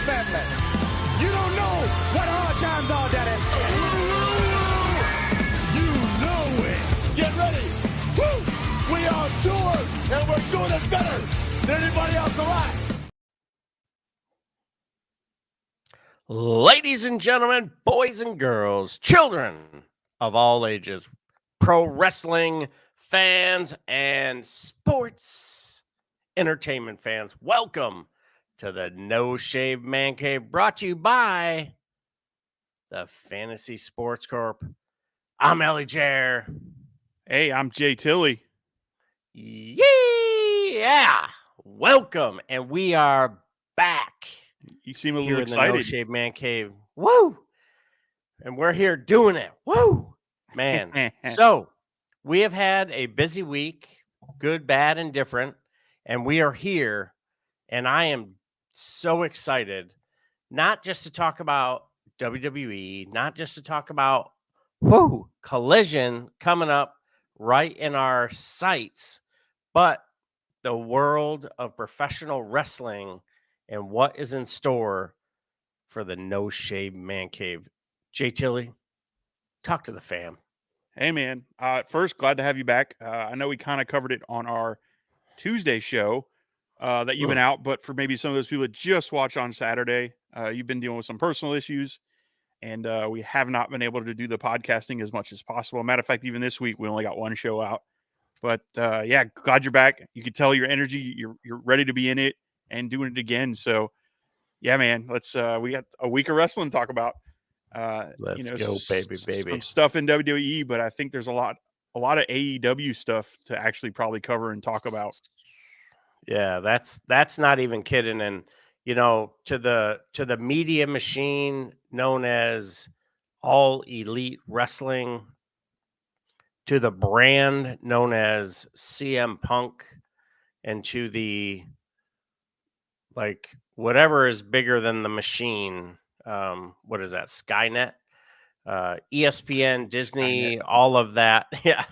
family. You don't know what hard times are, Daddy. You know it. Get ready. Woo! We are doing, and we're doing it better than anybody else alive. Ladies and gentlemen, boys and girls, children of all ages, pro wrestling fans and sports entertainment fans, welcome to the No Shave Man Cave, brought to you by the Fantasy Sports Corp. I'm Ellie Jair. Hey, I'm Jay Tilley. Yeah, welcome, and we are back. You seem a Here little in the No excited. Shave Man Cave. Woo! And we're here doing it. Woo! Man. So we have had a busy week, good, bad, and different. And we are here. And I am so excited, not just to talk about WWE, not just to talk about Collision coming up right in our sights, but the world of professional wrestling and what is in store for the No Shave Man Cave. Jay Tilley, talk to the fam. Hey, man. First, glad to have you back. I know we kind of covered it on our Tuesday show that you've been out, but for maybe some of those people that just watched on Saturday, you've been dealing with some personal issues, and we have not been able to do the podcasting as much as possible. Matter of fact, even this week, we only got one show out. But yeah, glad you're back. You can tell your energy. You're ready to be in it and doing it again. So, yeah, man, we got a week of wrestling to talk about. Let's go, baby. Some stuff in WWE, but I think there's a lot of AEW stuff to actually probably cover and talk about. Yeah, that's not even kidding. And to the media machine known as All Elite Wrestling, to the brand known as CM Punk, and to the whatever is bigger than the machine. What is that? Skynet, ESPN, Disney, Skynet. All of that. Yeah.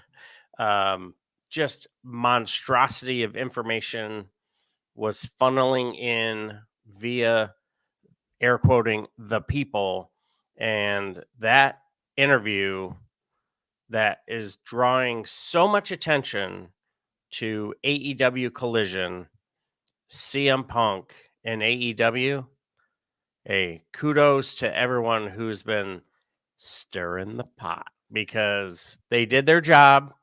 Just monstrosity of information was funneling in via air quoting the people. And that interview that is drawing so much attention to AEW Collision, CM Punk, and AEW. Hey, kudos to everyone who's been stirring the pot because they did their job.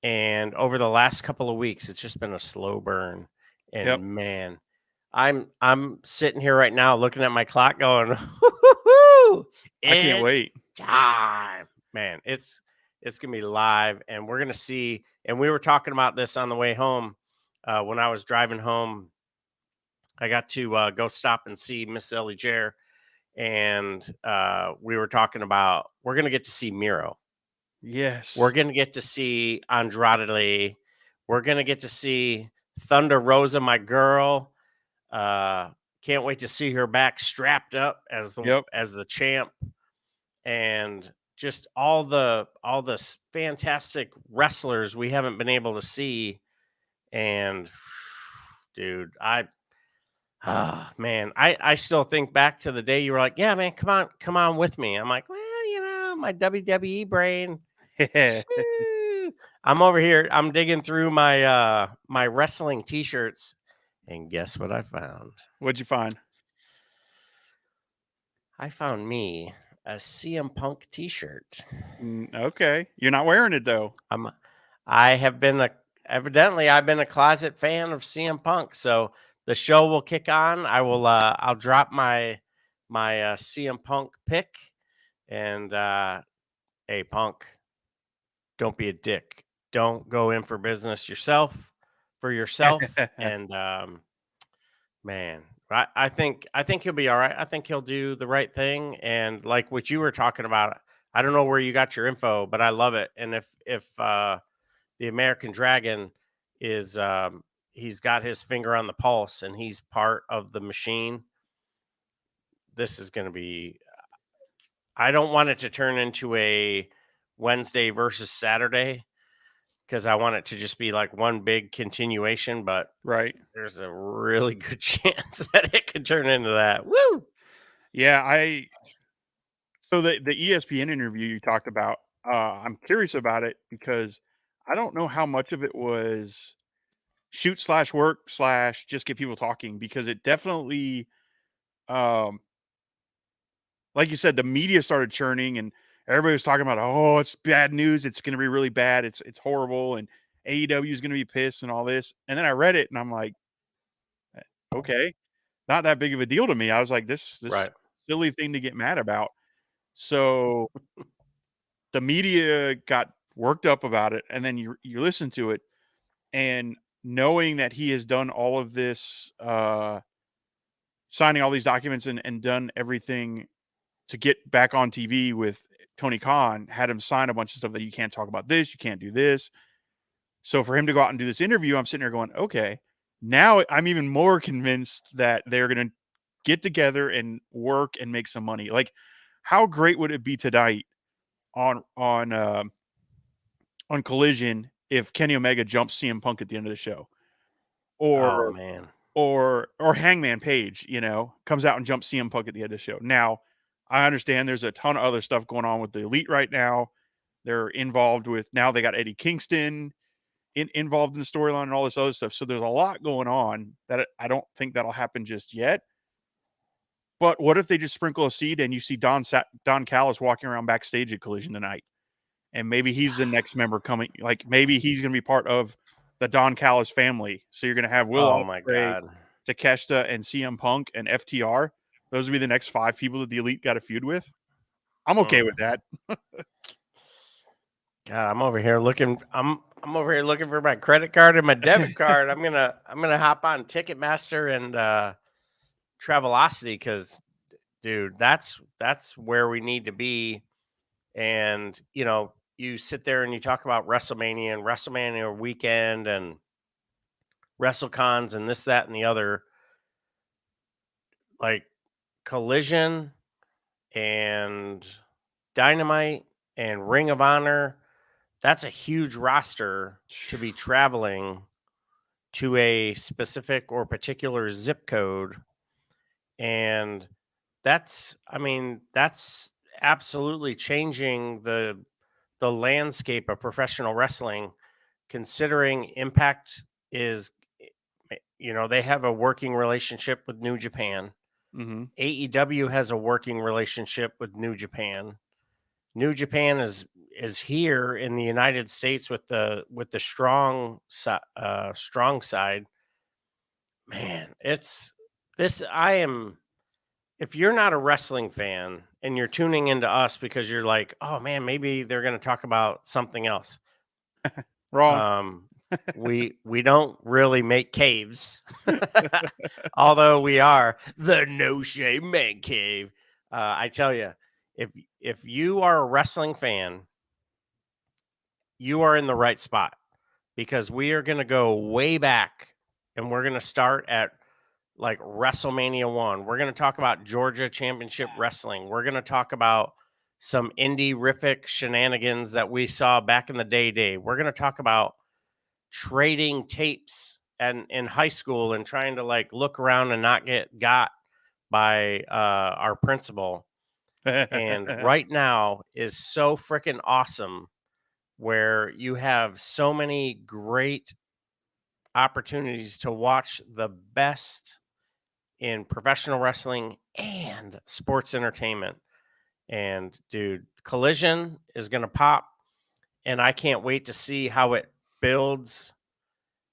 And over the last couple of weeks, it's just been a slow burn. And man, I'm sitting here right now looking at my clock going, I can't wait. Time. Man, it's gonna be live, and we're gonna see. And we were talking about this on the way home. When I was driving home, I got to go stop and see Miss Ellie Jair, and we were talking about we're gonna get to see Miro. Yes. We're going to get to see Andrade. We're going to get to see Thunder Rosa, my girl. Can't wait to see her back strapped up as the champ. And just all the fantastic wrestlers we haven't been able to see. And dude, I still think back to the day you were like, yeah, man, come on with me. I'm like, well, my WWE brain. I'm over here. I'm digging through my my wrestling T-shirts, and guess what I found? What'd you find? I found me a CM Punk T-shirt. Okay, you're not wearing it though. I've been a closet fan of CM Punk. So the show will kick on. I'll drop my CM Punk pick, and hey, Punk. Don't be a dick. Don't go in for business for yourself. And man, I think he'll be all right. I think he'll do the right thing. And like what you were talking about, I don't know where you got your info, but I love it. And if the American Dragon is he's got his finger on the pulse and he's part of the machine, this is going to be. I don't want it to turn into a Wednesday versus Saturday, because I want it to just be like one big continuation, but Right. there's a really good chance that it could turn into that. Woo! Yeah, so the ESPN interview you talked about, I'm curious about it because I don't know how much of it was shoot/work/ just get people talking, because it definitely, um like you said, the media started churning and everybody was talking about, oh, it's bad news. It's going to be really bad. It's horrible. And AEW is going to be pissed and all this. And then I read it and I'm like, okay, not that big of a deal to me. I was like, this Right. silly thing to get mad about. So the media got worked up about it. And then you listen to it, and knowing that he has done all of this, signing all these documents and done everything to get back on TV with Tony Khan, had him sign a bunch of stuff that you can't talk about this, you can't do this. So for him to go out and do this interview, I'm sitting there going, okay, now I'm even more convinced that they're going to get together and work and make some money. Like, how great would it be tonight on Collision if Kenny Omega jumps CM Punk at the end of the show, Oh or man. or Hangman Page, comes out and jumps CM Punk at the end of the show. Now, I understand there's a ton of other stuff going on with the Elite right now. They're involved with, now they got Eddie Kingston involved in the storyline and all this other stuff. So there's a lot going on that I don't think that'll happen just yet. But what if they just sprinkle a seed and you see Don Callis walking around backstage at Collision tonight? And maybe he's the next member coming. Like, maybe he's going to be part of the Don Callis family. So you're going to have Will Oh my Ospreay, God. Takeshita, and CM Punk and FTR. Those would be the next 5 people that the Elite got a feud with. I'm okay with that. God, I'm over here looking. I'm over here looking for my credit card and my debit card. I'm gonna hop on Ticketmaster and Travelocity, because, dude, that's where we need to be. And you sit there and you talk about WrestleMania and WrestleMania weekend and WrestleCons and this, that, and the other. Like Collision and Dynamite and Ring of Honor, that's a huge roster to be traveling to a specific or particular zip code. And that's absolutely changing the landscape of professional wrestling, considering Impact is, they have a working relationship with New Japan. Mm-hmm. AEW has a working relationship with New Japan. New Japan is here in the United States with the strong side. Man, it's this. If you're not a wrestling fan and you're tuning into us because you're like, oh man, maybe they're going to talk about something else. Wrong. We don't really make caves, although we are the No Shame Man Cave. I tell you, if you are a wrestling fan, you are in the right spot, because we are going to go way back, and we're going to start at like WrestleMania 1. We're going to talk about Georgia Championship Wrestling. We're going to talk about some indie-rific shenanigans that we saw back in the day. We're going to talk about trading tapes and in high school and trying to like look around and not get got by our principal. And right now is so freaking awesome, where you have so many great opportunities to watch the best in professional wrestling and sports entertainment. And dude, Collision is going to pop, and I can't wait to see how it builds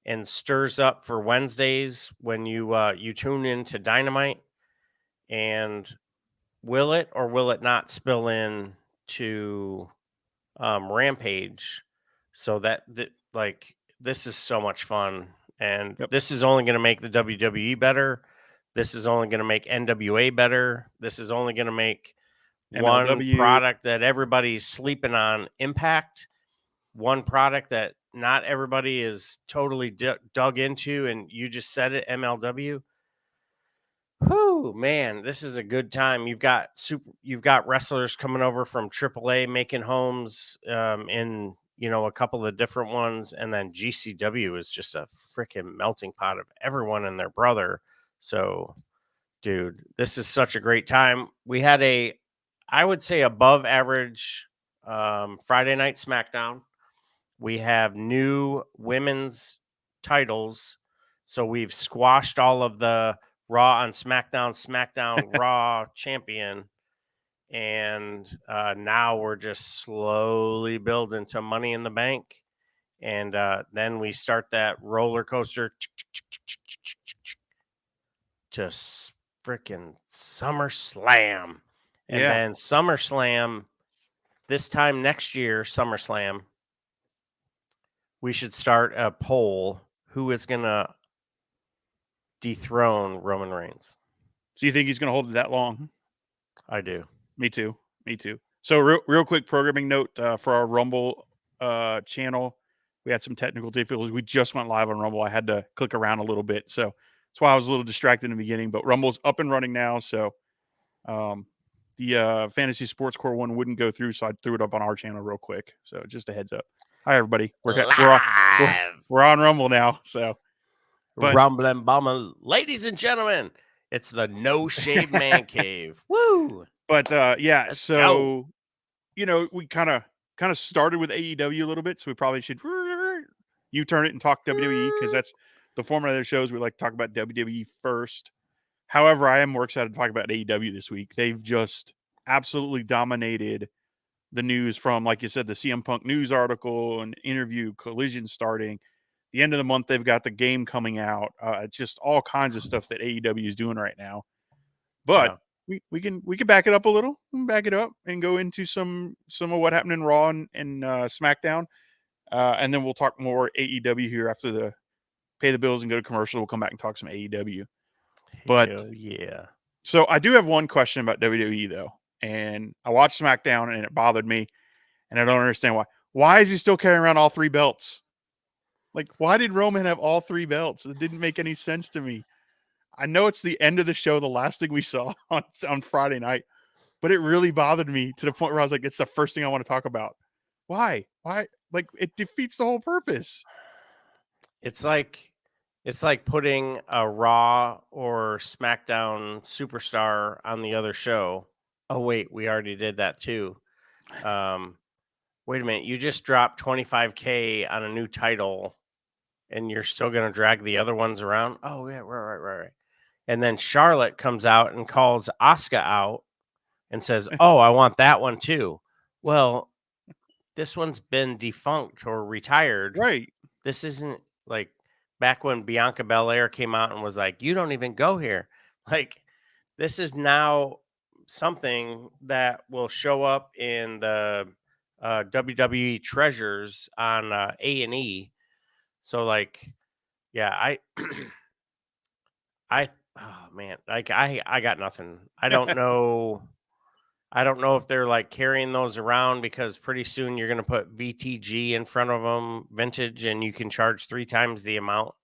and stirs up for Wednesdays when you tune into Dynamite. And will it or will it not spill in to Rampage? So that this is so much fun, and this is only going to make the WWE better. This is only going to make NWA better. This is only going to make MLW. one product that everybody's sleeping on, Impact, one product that not everybody is totally dug into, and you just said it, MLW. Whew, man, this is a good time. You've got wrestlers coming over from AAA making homes in a couple of different ones, and then GCW is just a freaking melting pot of everyone and their brother. So, dude, this is such a great time. We had I would say, above average Friday Night SmackDown. We have new women's titles. So we've squashed all of the Raw on SmackDown, Raw champion. And now we're just slowly building to Money in the Bank. And then we start that roller coaster to freaking SummerSlam. And then SummerSlam, this time next year, SummerSlam, we should start a poll. Who is going to dethrone Roman Reigns? So you think he's going to hold it that long? I do. Me too. So real quick programming note for our Rumble channel. We had some technical difficulties. We just went live on Rumble. I had to click around a little bit. So that's why I was a little distracted in the beginning. But Rumble's up and running now. So the Fantasy Sports Core one wouldn't go through. So I threw it up on our channel real quick. So just a heads up. Hi, everybody. We're on Rumble now. So Rumbling Bumble. Ladies and gentlemen, it's the No Shave Man Cave. Woo! But yeah, Let's so we kind of started with AEW a little bit, so we probably should U-turn it and talk WWE because that's the format of their shows. We like to talk about WWE first. However, I am more excited to talk about AEW this week. They've just absolutely dominated the news from, like you said, the CM Punk news article and interview, Collision starting. The end of the month, they've got the game coming out. It's just all kinds of stuff that AEW is doing right now. But we can back it up a little, back it up and go into some of what happened in Raw and SmackDown. And then we'll talk more AEW here after the pay the bills and go to commercial. We'll come back and talk some AEW. But yeah. So I do have one question about WWE though. And I watched SmackDown and it bothered me. And I don't understand why. Why is he still carrying around all 3 belts? Like, why did Roman have all 3 belts? It didn't make any sense to me. I know it's the end of the show, the last thing we saw on Friday night, but it really bothered me to the point where I was like, it's the first thing I want to talk about. Why? Like, it defeats the whole purpose. It's like putting a Raw or SmackDown superstar on the other show. Oh, wait, we already did that too. Wait a minute, you just dropped $25K on a new title and you're still going to drag the other ones around? Oh, yeah, right. And then Charlotte comes out and calls Asuka out and says, oh, I want that one too. Well, this one's been defunct or retired. Right. This isn't like back when Bianca Belair came out and was like, you don't even go here. Like, this is now something that will show up in the WWE Treasures on A&E. So, like, yeah, oh man, like I got nothing. I don't know. I don't know if they're like carrying those around because pretty soon you're going to put VTG in front of them, vintage, and you can charge 3 times the amount.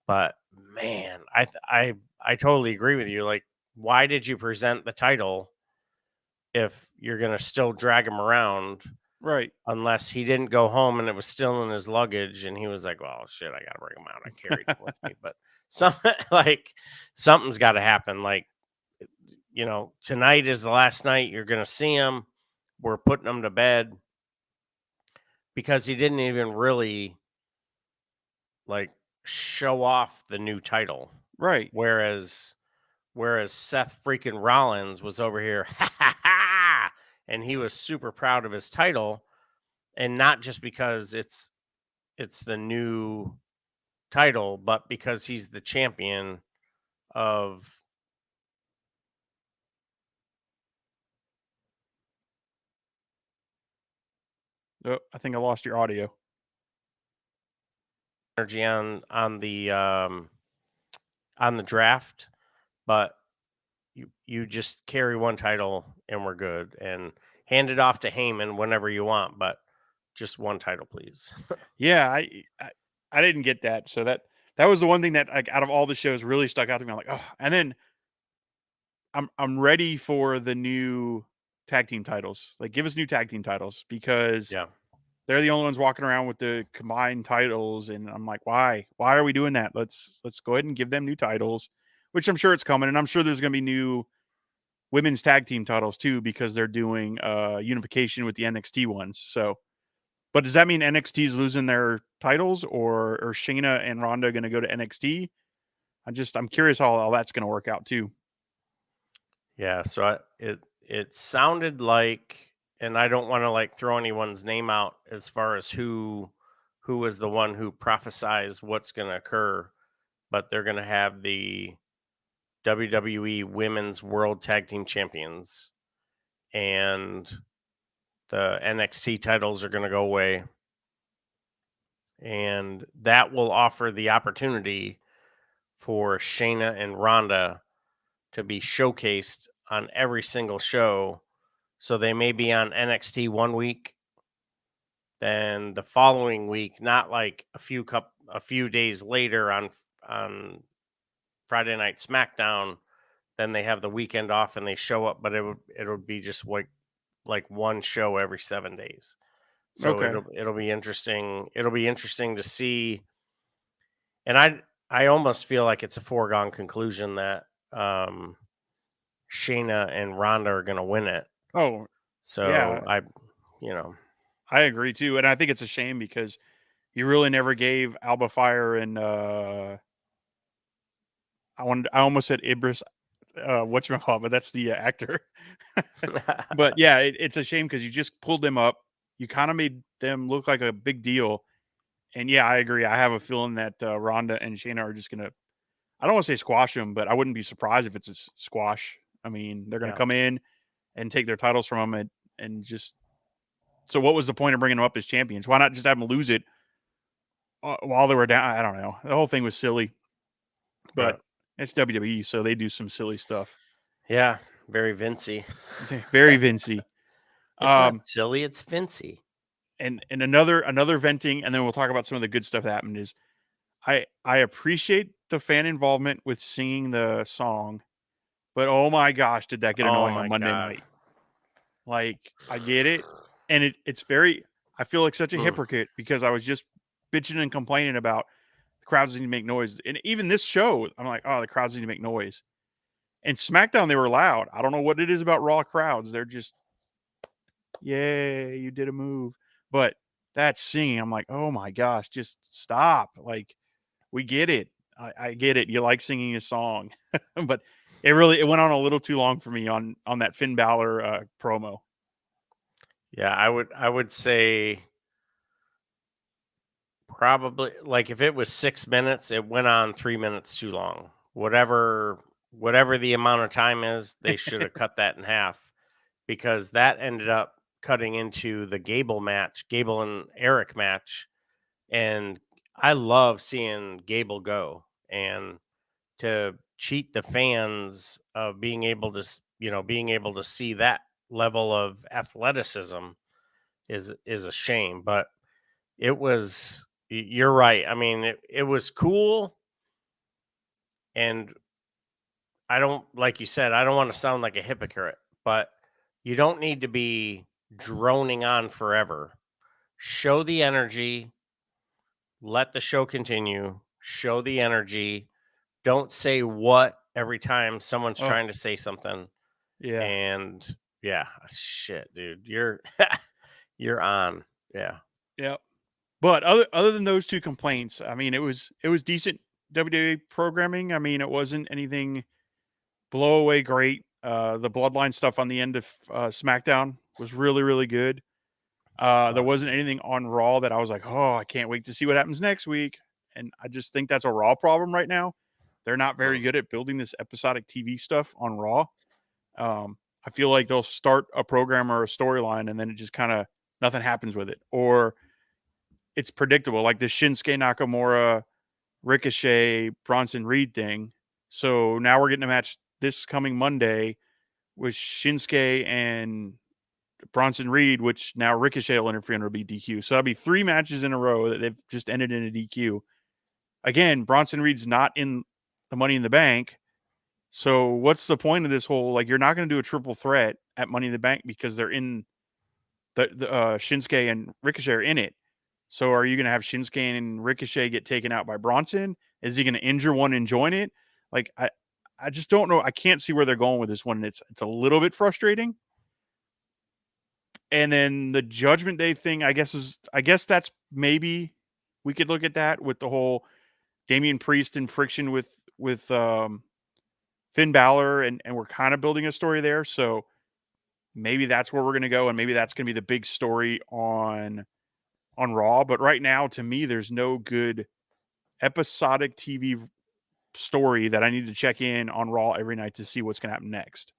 But man, I totally agree with you. Like, why did you present the title if you're going to still drag him around? Right. Unless he didn't go home and it was still in his luggage and he was like, well, shit, I got to bring him out. I carried him with me. But something's got to happen. Like, tonight is the last night you're going to see him. We're putting him to bed because he didn't even really like show off the new title. Right. Whereas Seth freaking Rollins was over here, and he was super proud of his title, and not just because it's the new title, but because he's the champion of Oh, I think I lost your audio. Energy on the draft, but you just carry one title and we're good, and hand it off to Heyman whenever you want, but just one title, please. Yeah, I didn't get that. So that was the one thing that, like, out of all the shows really stuck out to me. I'm like, oh, and then I'm ready for the new tag team titles. Like, give us new tag team titles because they're the only ones walking around with the combined titles, and I'm like, why? Why are we doing that? Let's go ahead and give them new titles, which I'm sure it's coming, and I'm sure there's going to be new women's tag team titles too because they're doing unification with the NXT ones. So, but does that mean NXT is losing their titles, or are Shayna and Ronda going to go to NXT? I'm curious how all that's going to work out too. Yeah, so it sounded like, and I don't want to like throw anyone's name out as far as who was the one who prophesized what's going to occur, but they're going to have the WWE Women's World Tag Team Champions, and the NXT titles are going to go away, and that will offer the opportunity for Shayna and Ronda to be showcased on every single show. So they may be on NXT one week, then the following week, not like a few days later on Friday Night SmackDown, then they have the weekend off and they show up, but it'll be just like one show every 7 days. So Okay. it'll be interesting. It'll be interesting to see. And I almost feel like it's a foregone conclusion that Shayna and Ronda are going to win it. Oh, So yeah. I agree too, and I think it's a shame because you really never gave Alba Fire and I almost said Ibris, whatchamacallit, but that's the actor. But yeah, it's a shame because you just pulled them up. You kind of made them look like a big deal. And yeah, I agree. I have a feeling that Ronda and Shayna are just going to, I don't want to say squash them, but I wouldn't be surprised if it's a squash. I mean, they're going to come in and take their titles from them and just, so what was the point of bringing them up as champions? Why not just have them lose it while they were down? I don't know. The whole thing was silly, but it's WWE, so they do some silly stuff. Yeah, very Vincey. Very Vincey. It's not silly, it's Vincey. And another venting, and then we'll talk about some of the good stuff that happened is I appreciate the fan involvement with singing the song, but oh my gosh, did that get annoying on Monday night? Like, I get it. And it's very, I feel like such a hypocrite because I was just bitching and complaining about the crowds need to make noise. And even this show, I'm like, oh, the crowds need to make noise. And SmackDown, they were loud. I don't know what it is about Raw crowds. They're just, yay, you did a move. But that singing, I'm like, oh my gosh, just stop. Like, we get it. I get it. You like singing a song. But it went on a little too long for me on that Finn Balor promo. Yeah, I would say probably, like, if it was 6 minutes, it went on 3 minutes too long. Whatever the amount of time is, they should have cut that in half, because that ended up cutting into the Gable and Eric match. And I love seeing Gable go, and to cheat the fans of being able to see that level of athleticism is a shame. But you're right. I mean, it was cool. And like you said, I don't want to sound like a hypocrite, but you don't need to be droning on forever. Show the energy, let the show continue, show the energy. Don't say what every time someone's trying to say something. Yeah. And yeah, shit, dude, you're on. Yeah. Yep. But other than those two complaints, I mean, it was decent WWE programming. I mean, it wasn't anything blow away great. The Bloodline stuff on the end of SmackDown was really, really good. There wasn't anything on Raw that I was like, oh, I can't wait to see what happens next week. And I just think that's a Raw problem right now. They're not very good at building this episodic TV stuff on Raw. I feel like they'll start a program or a storyline and then it just kind of nothing happens with it. Or it's predictable, like the Shinsuke Nakamura, Ricochet, Bronson Reed thing. So now we're getting a match this coming Monday with Shinsuke and Bronson Reed, which now Ricochet will interfere and it'll be DQ. So that'll be 3 matches in a row that they've just ended in a DQ. Again, Bronson Reed's not in the Money in the Bank. So what's the point of this whole, like, you're not going to do a triple threat at Money in the Bank because they're in Shinsuke and Ricochet are in it. So are you going to have Shinsuke and Ricochet get taken out by Bronson? Is he going to injure one and join it? Like, I just don't know. I can't see where they're going with this one. It's a little bit frustrating. And then the Judgment Day thing, I guess that's maybe we could look at that with the whole Damian Priest and friction with Finn Balor, and we're kind of building a story there. So maybe that's where we're going to go, and maybe that's going to be the big story on Raw. But right now, to me, there's no good episodic TV story that I need to check in on Raw every night to see what's going to happen next.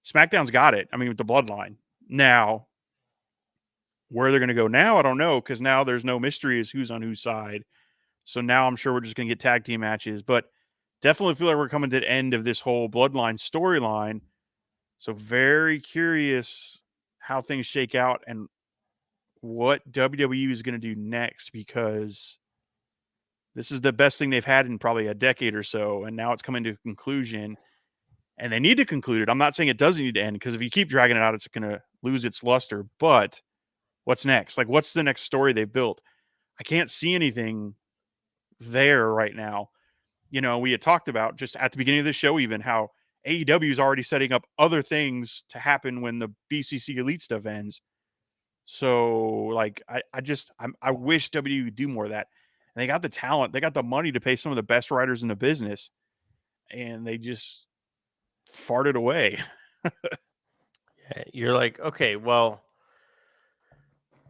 SmackDown's got it. I mean, with the Bloodline. Now, where they're going to go now, I don't know, because now there's no mystery as who's on whose side. So now I'm sure we're just going to get tag team matches. But definitely feel like we're coming to the end of this whole Bloodline storyline. So very curious how things shake out and what WWE is going to do next, because this is the best thing they've had in probably a decade or so. And now it's coming to a conclusion, and they need to conclude it. I'm not saying it doesn't need to end, because if you keep dragging it out, it's going to lose its luster. But what's next? Like, what's the next story they built? I can't see anything there right now. You know, we had talked about just at the beginning of the show, even how AEW is already setting up other things to happen when the BCC Elite stuff ends. So, like, I wish WWE would do more of that. And they got the talent, they got the money to pay some of the best writers in the business, and they just farted away. You're like, okay, well,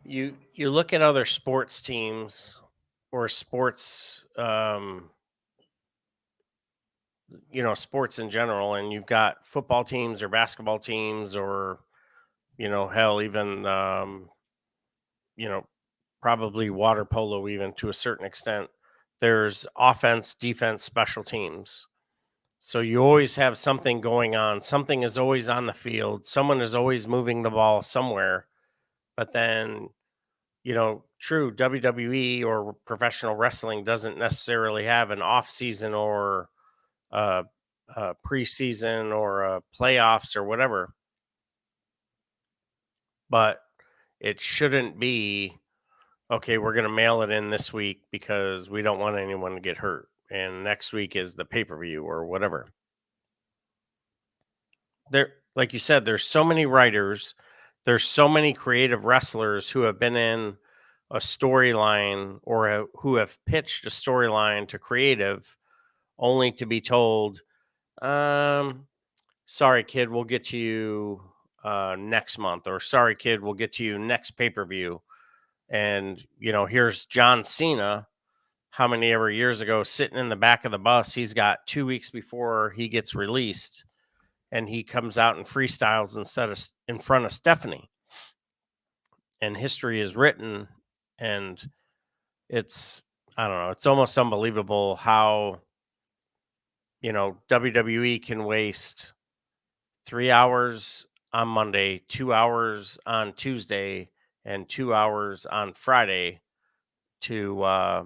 you look at other sports teams or sports, sports in general, and you've got football teams or basketball teams, or, hell, even, probably water polo, even to a certain extent. There's offense, defense, special teams. So you always have something going on. Something is always on the field. Someone is always moving the ball somewhere. But then, true WWE or professional wrestling doesn't necessarily have an off season or a preseason or playoffs or whatever. But it shouldn't be, okay, we're going to mail it in this week because we don't want anyone to get hurt, and next week is the pay-per-view or whatever. There, like you said, there's so many writers, there's so many creative wrestlers who have been in a storyline or who have pitched a storyline to creative only to be told, sorry, kid, we'll get to you next month, or sorry, kid, we'll get to you next pay-per-view. And, here's John Cena, how many ever years ago, sitting in the back of the bus. He's got 2 weeks before he gets released, and he comes out and freestyles in front of Stephanie. And history is written, and it's, I don't know, it's almost unbelievable how, WWE can waste 3 hours on Monday, 2 hours on Tuesday, and 2 hours on Friday to,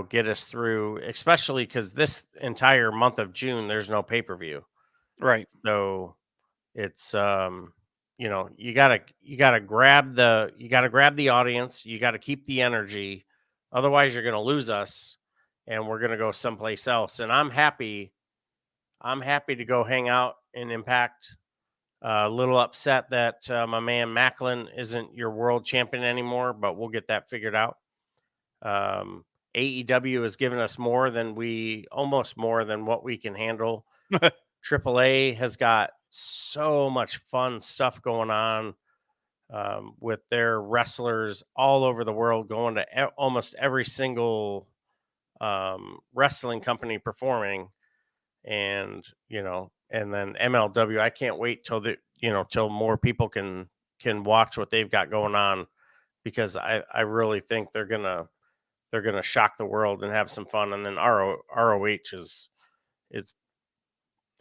get us through, especially because this entire month of June, there's no pay-per-view. Right. So it's, you gotta grab the audience. You got to keep the energy. Otherwise you're going to lose us, and we're going to go someplace else. And I'm happy to go hang out in Impact. A little upset that my man Macklin isn't your world champion anymore, but we'll get that figured out. AEW has given us almost more than what we can handle. AAA has got so much fun stuff going on with their wrestlers all over the world, going to almost every single wrestling company performing. And, and then MLW, I can't wait till more people can watch what they've got going on, because I really think they're gonna shock the world and have some fun. And then ROH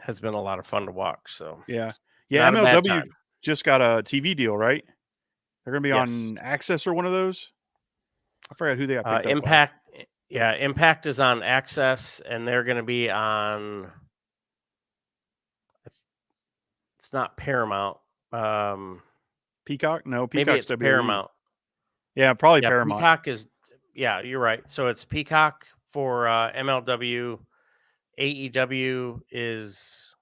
has been a lot of fun to watch. So yeah, MLW just got a TV deal, right? They're gonna be on Access or one of those. I forgot who they got picked up Impact. Yeah, Impact is on Access, and they're going to be on. It's not Paramount. Peacock? No, Maybe Peacock's it's WWE. Paramount. Yeah, probably Yeah, Paramount. Peacock is. Yeah, you're right. So it's Peacock for MLW. AEW is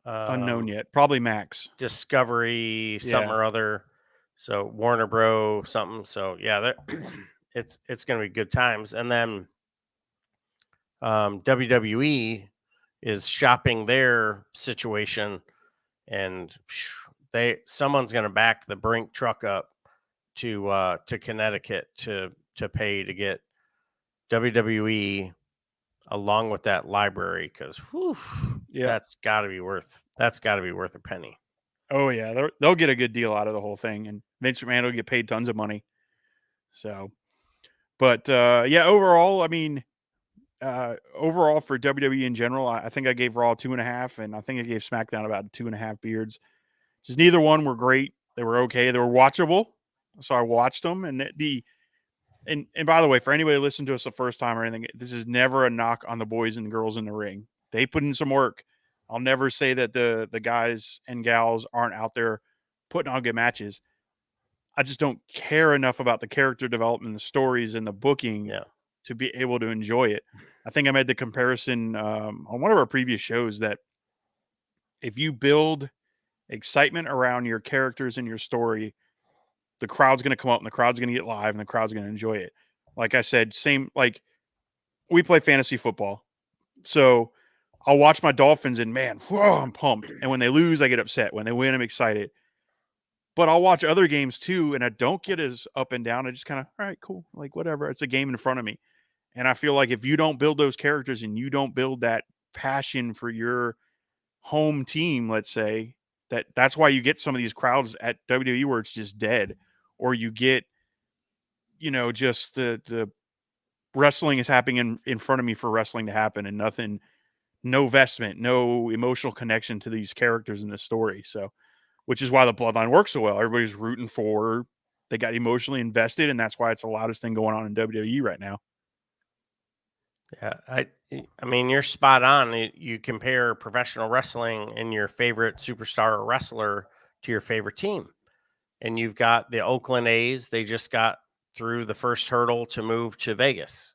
Unknown yet. Probably Max. Discovery something Yeah. or other. So Warner Bro something. So yeah, it's going to be good times. And then WWE is shopping their situation, and someone's going to back the Brink truck up to Connecticut to pay to get WWE along with that library, because Yeah. that's got to be worth a penny. Oh yeah, they'll get a good deal out of the whole thing, and Vince McMahon will get paid tons of money. So, but yeah, overall, I mean, overall for WWE in general, I think I gave Raw 2.5, and I think I gave SmackDown about 2.5 beards. Just neither one were great. They were okay. They were watchable, so I watched them. And and by the way, for anybody listening to us the first time or anything, this is never a knock on the boys and girls in the ring. They put in some work. I'll never say that the guys and gals aren't out there putting on good matches. I just don't care enough about the character development, the stories, and the booking to be able to enjoy it. I think I made the comparison on one of our previous shows that if you build excitement around your characters and your story, the crowd's going to come up and the crowd's going to get live and the crowd's going to enjoy it. Like I said, same, like we play fantasy football. So I'll watch my Dolphins and man, whoa, I'm pumped. And when they lose, I get upset. When they win, I'm excited. But I'll watch other games too, and I don't get as up and down. I just kind of, all right, cool. Like whatever. It's a game in front of me. And I feel like if you don't build those characters and you don't build that passion for your home team, let's say, that's why you get some of these crowds at WWE where it's just dead. Or you get, just the wrestling is happening in front of me for wrestling to happen, and no investment, no emotional connection to these characters in the story. So, which is why the Bloodline works so well. Everybody's rooting for, they got emotionally invested, and that's why it's the loudest thing going on in WWE right now. Yeah, I mean, you're spot on. You compare professional wrestling and your favorite superstar or wrestler to your favorite team. And you've got the Oakland A's. They just got through the first hurdle to move to Vegas.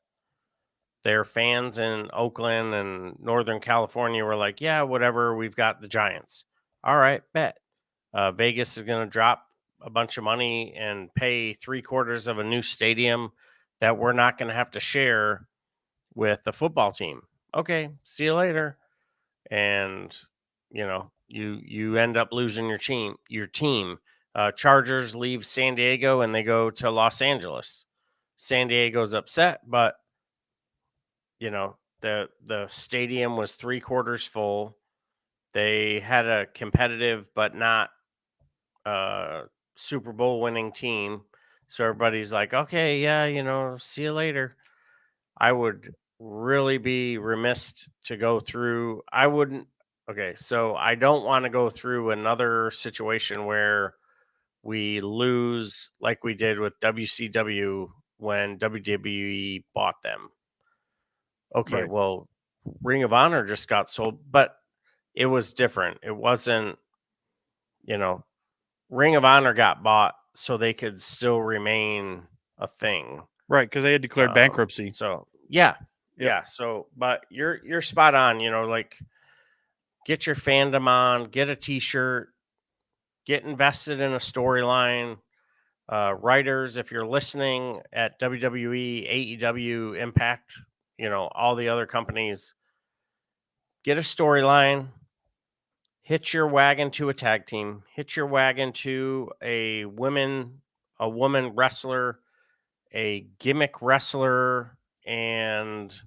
Their fans in Oakland and Northern California were like, yeah, whatever, we've got the Giants. All right, bet. Vegas is going to drop a bunch of money and pay 3/4 of a new stadium that we're not going to have to share with the football team. Okay, see you later. And, you end up losing your team. Chargers leave San Diego and they go to Los Angeles. San Diego's upset, but the stadium was 3/4 full. They had a competitive but not Super Bowl winning team. So everybody's like, okay, yeah, see you later. I would really be remiss to go through. I wouldn't. Okay, so I don't want to go through another situation where we lose like we did with WCW when WWE bought them. Okay, Right. well, Ring of Honor just got sold, but it was different. It wasn't, Ring of Honor got bought so they could still remain a thing. Right, because they had declared bankruptcy. So yeah. So, but you're spot on. Like, get your fandom on, get a T-shirt, get invested in a storyline. Writers, if you're listening at WWE, AEW, Impact, all the other companies, get a storyline. Hitch your wagon to a tag team. Hitch your wagon to a woman wrestler, a gimmick wrestler, and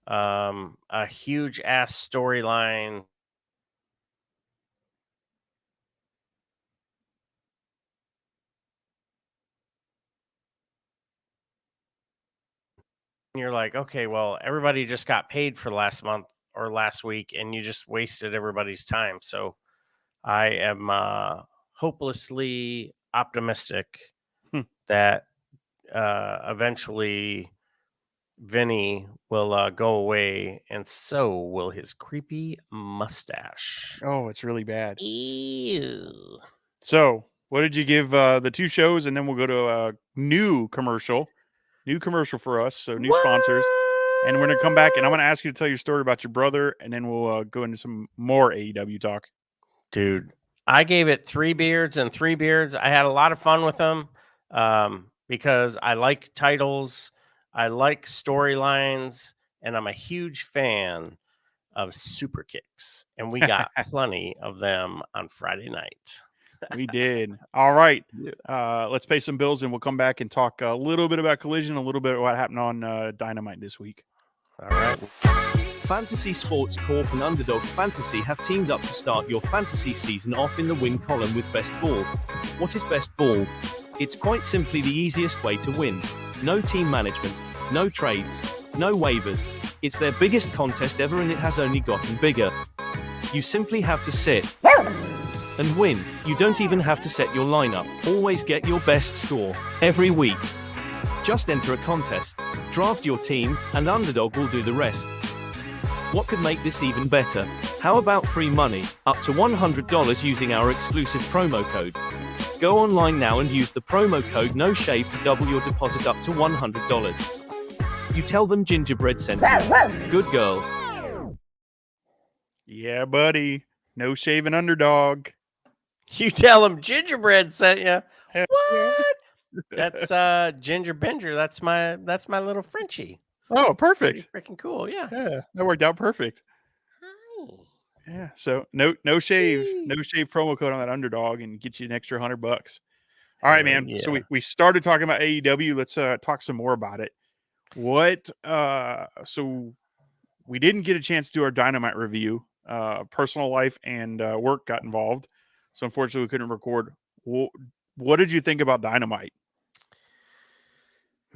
a huge ass storyline. You're like, okay, well, everybody just got paid for last month or last week, and you just wasted everybody's time. So I am hopelessly optimistic that eventually Vinny will go away, and so will his creepy mustache. Oh, it's really bad. Ew. So What did you give the 2 shows, and then we'll go to a new commercial for us, so new sponsors, and we're gonna come back, and I'm gonna ask you to tell your story about your brother, and then we'll go into some more AEW talk. Dude, I gave it 3 beards and 3 beards. I had a lot of fun with them because I like titles, I like storylines, and I'm a huge fan of super kicks, and we got plenty of them on Friday night. We did. All right. Yeah. Let's pay some bills, and we'll come back and talk a little bit about Collision, a little bit of what happened on Dynamite this week. All right. Fantasy Sports Corp and Underdog Fantasy have teamed up to start your fantasy season off in the win column with Best Ball. What is Best Ball? It's quite simply the easiest way to win. No team management, no trades, no waivers. It's their biggest contest ever, and it has only gotten bigger. You simply have to sit and win. You don't even have to set your lineup. Always get your best score every week. Just enter a contest, draft your team, and Underdog will do the rest. What could make this even better? How about free money, up to $100 using our exclusive promo code? Go online now and use the promo code NOSHAVE to double your deposit up to $100. You tell them Gingerbread sent you. Good girl. Yeah, buddy. No shaving Underdog. You tell them Gingerbread sent you. Hell What? That's Ginger Binger. That's my little Frenchie. Oh, Pretty perfect. freaking cool. Yeah. Yeah, that worked out perfect. Hi. Yeah. So no shave Yay. promo code on that Underdog, and get you an extra $100. All right, Hell man. So yeah. we started talking about AEW. Let's talk some more about it. What so we didn't get a chance to do our Dynamite review. Personal life and work got involved, so unfortunately we couldn't record. What did you think about Dynamite?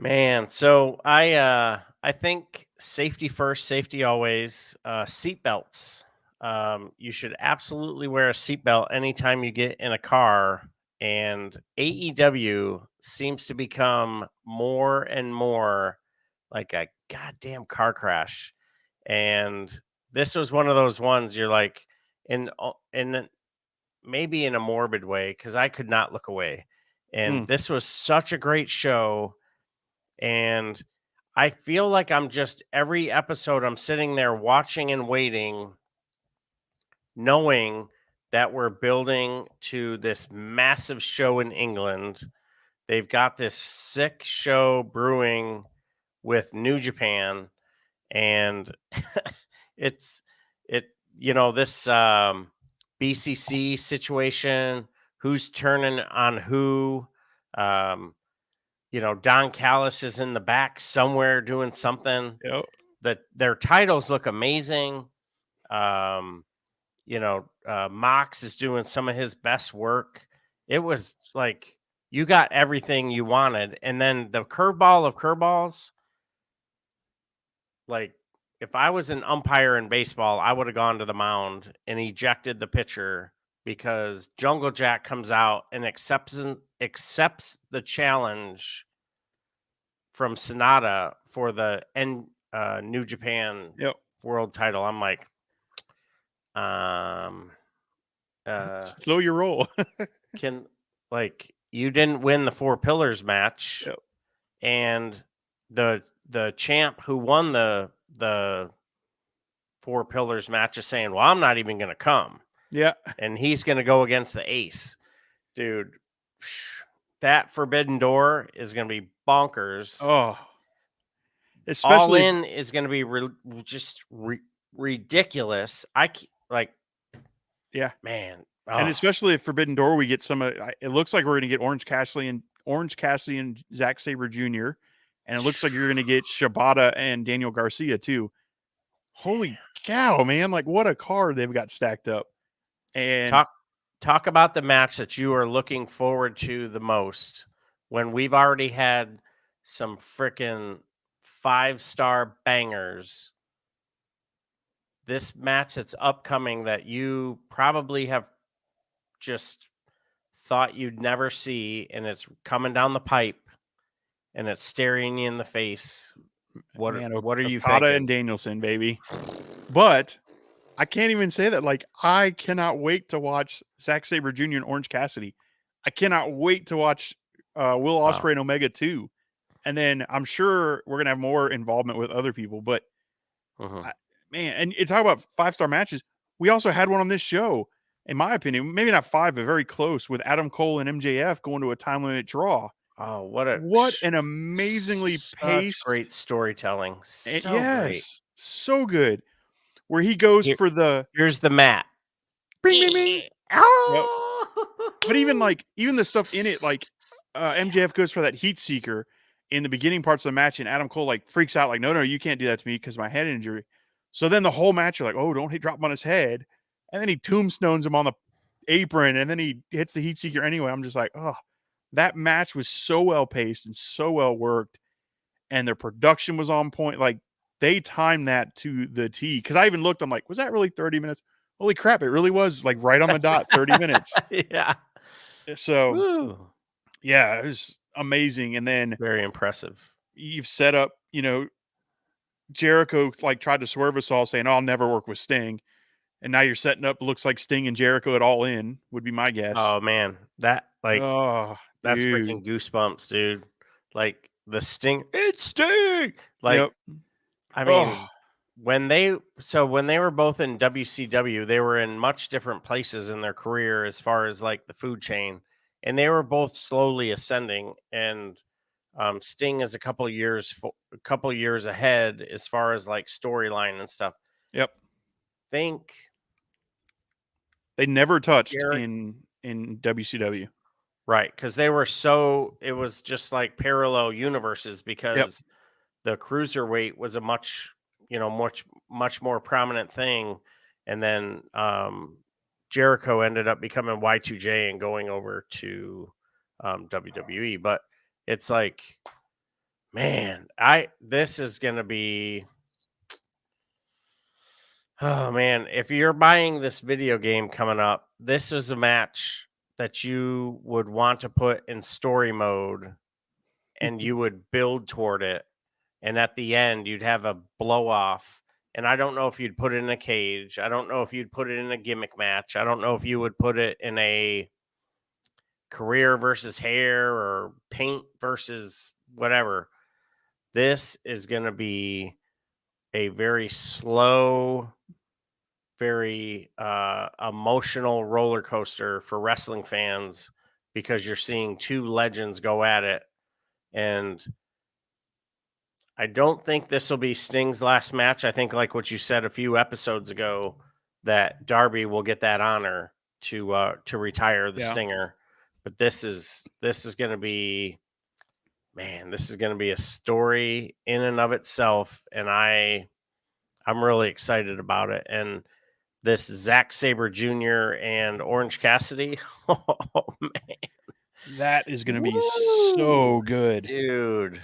Man, so I think safety first, safety always. Seatbelts. You should absolutely wear a seatbelt anytime you get in a car. And AEW seems to become more and more like a goddamn car crash. And this was one of those ones you're like, in maybe in a morbid way, because I could not look away. And this was such a great show. And I feel like I'm just every episode I'm sitting there watching and waiting, knowing that we're building to this massive show in England. They've got this sick show brewing with New Japan, and this BCC situation, who's turning on who. Don Callis is in the back somewhere doing something. Yep. Their titles look amazing. Mox is doing some of his best work. It was like you got everything you wanted. And then the curveball of curveballs, like if I was an umpire in baseball, I would have gone to the mound and ejected the pitcher, because Jungle Jack comes out and accepts the challenge from Sonata for the New Japan World title. I'm like, slow your roll. You didn't win the Four Pillars match, and the champ who won the Four Pillars match is saying, well, I'm not even going to come. Yeah. And he's going to go against the Ace. Dude, that Forbidden Door is going to be bonkers. Oh. Especially All In is going to be ridiculous. Man. Oh. And especially if Forbidden Door, we get some it looks like we're going to get Orange Cassidy and Zack Sabre Jr. And it looks like you're going to get Shibata and Daniel Garcia too. Holy cow, man. Like, what a card they've got stacked up. And talk about the match that you are looking forward to the most, when we've already had some freaking 5-star bangers. This match that's upcoming that you probably have just thought you'd never see, and it's coming down the pipe and it's staring you in the face. What are you thinking? Okada and Danielson, baby. But I can't even say that. Like, I cannot wait to watch Zack Sabre Jr. and Orange Cassidy. I cannot wait to watch Will Wow. Ospreay and Omega 2. And then I'm sure we're gonna have more involvement with other people. But Mhm. man, and you talk about 5-star matches. We also had one on this show, in my opinion, maybe not 5, but very close, with Adam Cole and MJF going to a time limit draw. Oh, What an amazingly such paced, great storytelling. and So great. yes, so good. Where he goes Here- for the Here's the mat. bing, bing, bing. Yep. Oh! But even the stuff in it, like MJF goes for that heat seeker in the beginning parts of the match, and Adam Cole like freaks out, like, no, you can't do that to me because of my head injury. So then the whole match, you're like, oh, don't drop him on his head. And then he tombstones him on the apron, and then he hits the heat seeker anyway. I'm just like, oh, that match was so well paced and so well worked, and their production was on point. Like, they timed that to the T. Because I even looked, I'm like, was that really 30 minutes? Holy crap, it really was like right on the dot, 30 minutes. Yeah. So, Woo. yeah, it was amazing. And then Very impressive. you've set up, Jericho like tried to swerve us all saying, oh, I'll never work with Sting. And now you're setting up, looks like Sting and Jericho at All In, would be my guess. Oh man, that's dude. freaking goosebumps, dude. Like the Sting, it's Sting. Like, Yep. I mean, when they were both in WCW, they were in much different places in their career as far as like the food chain, and they were both slowly ascending. And Sting is a couple years ahead as far as like storyline and stuff. Yep. Think They never touched Jarrett- in WCW. right, because they were it was just like parallel universes because the cruiserweight was a much more prominent thing, and then Jericho ended up becoming Y2J and going over to WWE. But it's like, man, this is gonna be, oh man, if you're buying this video game coming up, this is a match that you would want to put in story mode and you would build toward it. And at the end, you'd have a blow off. And I don't know if you'd put it in a cage. I don't know if you'd put it in a gimmick match. I don't know if you would put it in a career versus hair or paint versus whatever. This is going to be a very slow, very emotional roller coaster for wrestling fans because you're seeing two legends go at it. And I don't think this will be Sting's last match. I think, like what you said a few episodes ago, that Darby will get that honor to retire the Stinger. But this is going to be, man, this is going to be a story in and of itself, and I'm really excited about it. And this Zack Sabre Jr. and Orange Cassidy, oh man, that is going to be so good, dude.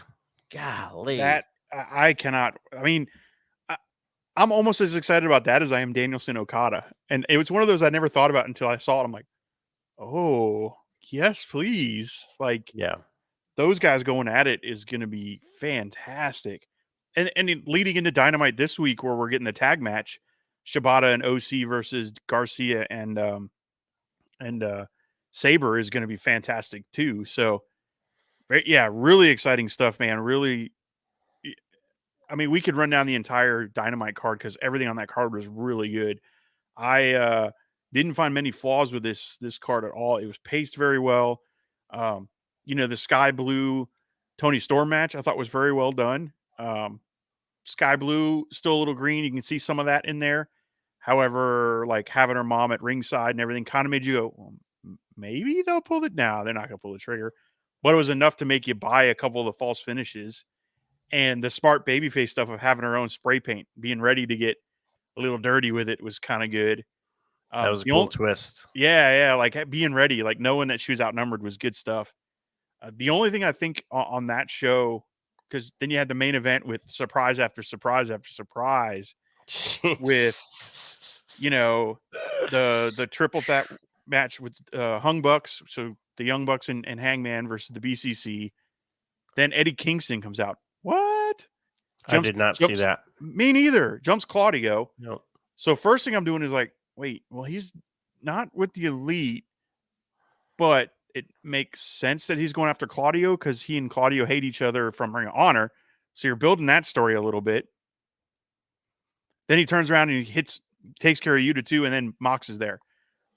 Golly, that I cannot. I mean, I'm almost as excited about that as I am Danielson Okada, and it was one of those I never thought about until I saw it. I'm like, oh yes, please, like, yeah, those guys going at it is going to be fantastic. And leading into Dynamite this week, where we're getting the tag match, Shibata and OC versus Garcia and Sabre is going to be fantastic too. So, yeah, really exciting stuff, man. Really, I mean, we could run down the entire Dynamite card because everything on that card was really good. I didn't find many flaws with this card at all. It was paced very well. The Sky Blue Tony Storm match I thought was very well done. Sky Blue still a little green. You can see some of that in there. However, like having her mom at ringside and everything kind of made you go, well, maybe they'll pull it. No, they're not going to pull the trigger. But it was enough to make you buy a couple of the false finishes. And the smart babyface stuff of having her own spray paint, being ready to get a little dirty with it was kind of good. That was a cool twist. Yeah, like being ready, like knowing that she was outnumbered was good stuff. The only thing I think on that show, because then you had the main event with surprise after surprise after surprise, with the triple threat match with Hung Bucks, so the Young Bucks and Hangman versus the BCC. Then Eddie Kingston comes out. What? I did not see that. Me neither. Jumps Claudio. Nope. So first thing I'm doing is like, wait, well, he's not with the Elite, but it makes sense that he's going after Claudio because he and Claudio hate each other from Ring of Honor. So you're building that story a little bit. Then he turns around and he takes care of Yuta too, and then Mox is there.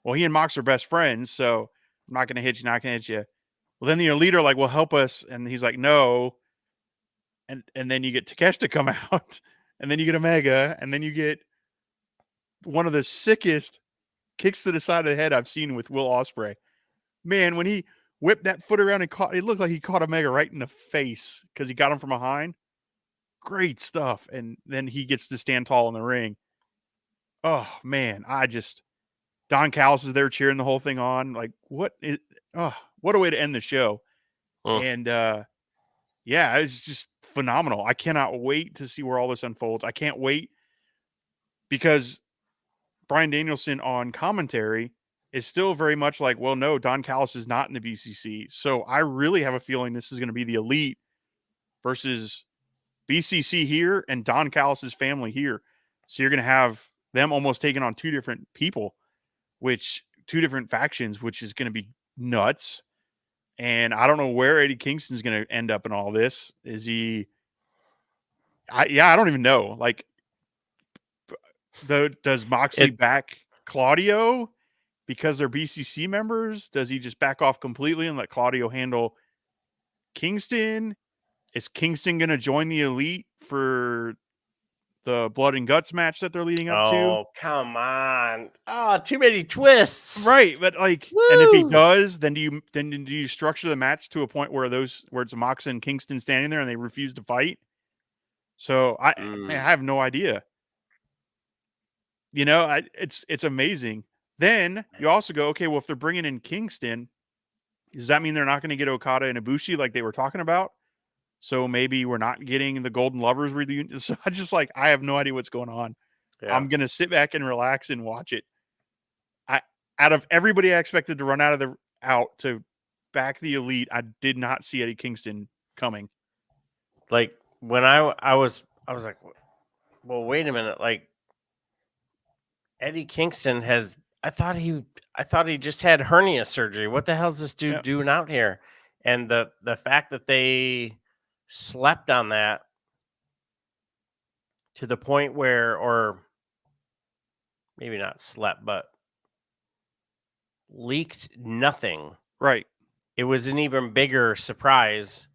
Well, he and Mox are best friends, so I'm not going to hit you, not going to hit you. Well, then the Elite are like, well, help us. And he's like, no. And then you get Takeshita come out, and then you get Omega, and then you get one of the sickest kicks to the side of the head I've seen with Will Ospreay. Man, when he whipped that foot around and it looked like he caught Omega right in the face because he got him from behind. Great stuff. And then he gets to stand tall in the ring. Oh, man, Don Callis is there cheering the whole thing on. Like, what a way to end the show. And, yeah, it's just phenomenal. I cannot wait to see where all this unfolds. I can't wait because Bryan Danielson on commentary is still very much like, well, no, Don Callis is not in the BCC. So I really have a feeling this is going to be the Elite versus BCC here and Don Callis's family here. So you're going to have them almost taking on two different people, two different factions, which is going to be nuts. And I don't know where Eddie Kingston's going to end up in all this. Is he? I don't even know. Like, does Moxley back Claudio because they're BCC members? Does he just back off completely and let Claudio handle Kingston? Is Kingston going to join the Elite for the Blood and Guts match that they're leading up to? Oh, come on. Oh, too many twists. Right, but like, Woo! And if he does, then do you structure the match to a point where it's Mox and Kingston standing there and they refuse to fight? So I have no idea. You know, it's amazing. Then you also go, okay, well, if they're bringing in Kingston, does that mean they're not going to get Okada and Ibushi like they were talking about? So maybe we're not getting the Golden Lovers reunion. So I have no idea what's going on. Yeah. I'm going to sit back and relax and watch it. Out of everybody I expected to run out to back the Elite, I did not see Eddie Kingston coming. Like when I was like, well, wait a minute. Like Eddie Kingston I thought he just had hernia surgery. What the hell is this dude doing out here? And the fact that they slept on that to the point where, or maybe not slept, but leaked nothing. Right. It was an even bigger surprise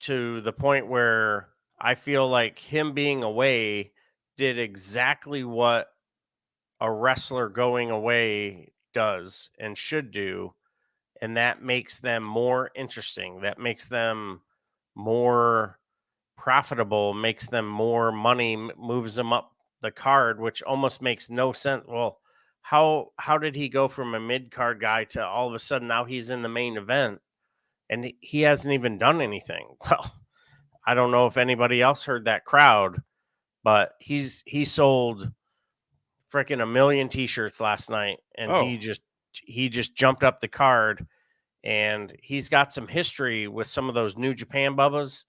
to the point where I feel like him being away did exactly what a wrestler going away does and should do. And that makes them more interesting. That makes them more profitable, makes them more money, moves them up the card, which almost makes no sense. Well, how did he go from a mid-card guy to all of a sudden now he's in the main event and he hasn't even done anything? Well, I don't know if anybody else heard that crowd, but he sold freaking 1 million t-shirts last night, and he just jumped up the card, and he's got some history with some of those New Japan Bubbas,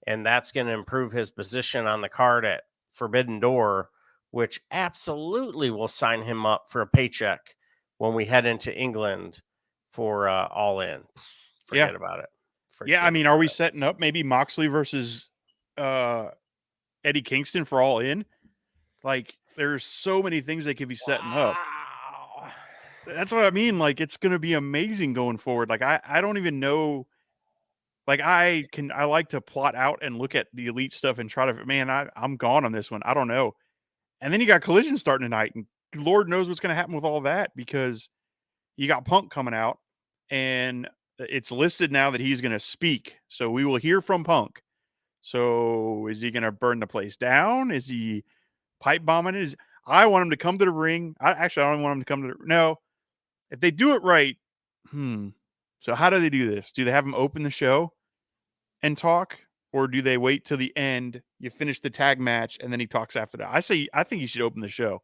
and that's going to improve his position on the card at Forbidden Door, which absolutely will sign him up for a paycheck when we head into England for All In. Forget about it. I mean, are we setting up maybe Moxley versus Eddie Kingston for All In? Like, there's so many things they could be setting up. That's what I mean. Like, it's going to be amazing going forward. Like, I don't even know. Like, I like to plot out and look at the Elite stuff and try to, man, I'm gone on this one. I don't know. And then you got Collision starting tonight, and Lord knows what's going to happen with all that, because you got Punk coming out, and it's listed now that he's going to speak. So we will hear from Punk. So is he going to burn the place down? Is he pipe bombing it? I want him to come to the ring. I don't want him to come to no. If they do it right, so how do they do this? Do they have him open the show and talk, or do they wait till the end? You finish the tag match and then he talks after that. I think he should open the show.